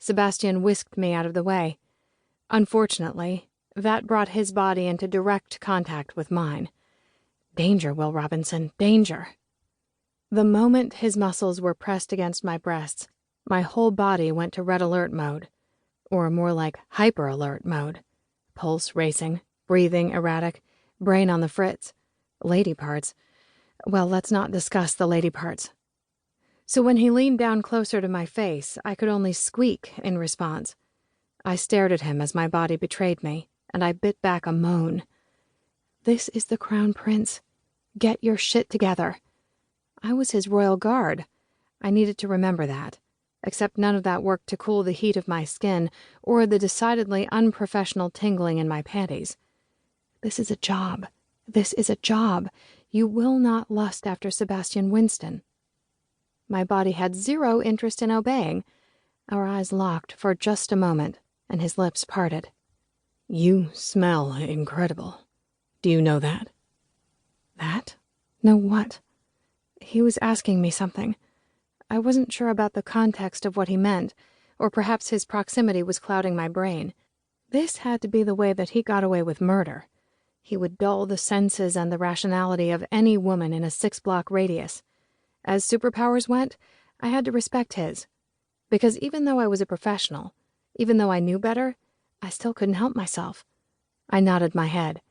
Sebastian whisked me out of the way. Unfortunately, that brought his body into direct contact with mine. Danger, Will Robinson, danger. The moment his muscles were pressed against my breasts, my whole body went to red alert mode, or more like hyper alert mode. Pulse racing, breathing erratic, brain on the fritz. Lady parts. Well, let's not discuss the lady parts. So when he leaned down closer to my face, I could only squeak in response. I stared at him as my body betrayed me, and I bit back a moan. This is the Crown Prince. Get your shit together. I was his royal guard. I needed to remember that, except none of that worked to cool the heat of my skin or the decidedly unprofessional tingling in my panties. This is a job. This is a job. You will not lust after Sebastian Winston. My body had zero interest in obeying. Our eyes locked for just a moment, and his lips parted. You smell incredible. Do you know that? That? Know what? He was asking me something. I wasn't sure about the context of what he meant, or perhaps his proximity was clouding my brain. This had to be the way that he got away with murder. He would dull the senses and the rationality of any woman in a 6-block radius. As superpowers went, I had to respect his. Because even though I was a professional, even though I knew better, I still couldn't help myself. I nodded my head.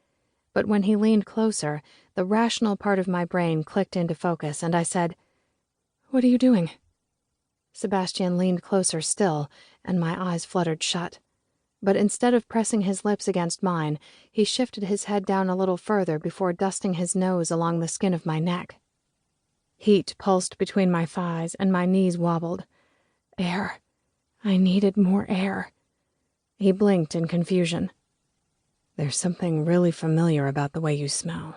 But when he leaned closer, the rational part of my brain clicked into focus, and I said, "What are you doing?" Sebastian leaned closer still, and my eyes fluttered shut. But instead of pressing his lips against mine, he shifted his head down a little further before dusting his nose along the skin of my neck. Heat pulsed between my thighs, and my knees wobbled. Air. I needed more air. He blinked in confusion. There's something really familiar about the way you smell,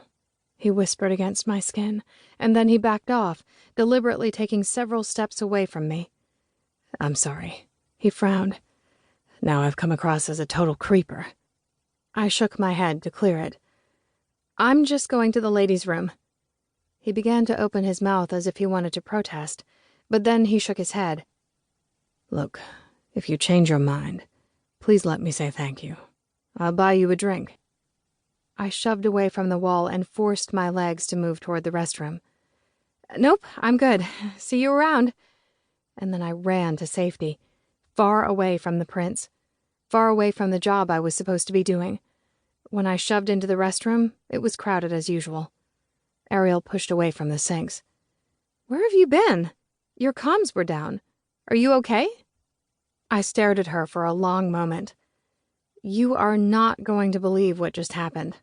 he whispered against my skin, and then he backed off, deliberately taking several steps away from me. I'm sorry. He frowned. Now I've come across as a total creeper. I shook my head to clear it. I'm just going to the ladies' room. He began to open his mouth as if he wanted to protest, but then he shook his head. Look, if you change your mind, please let me say thank you. I'll buy you a drink. I shoved away from the wall and forced my legs to move toward the restroom. Nope, I'm good. See you around. And then I ran to safety, far away from the prince, far away from the job I was supposed to be doing. When I shoved into the restroom, it was crowded as usual. Ariel pushed away from the sinks. Where have you been? Your comms were down. Are you okay? I stared at her for a long moment. You are not going to believe what just happened,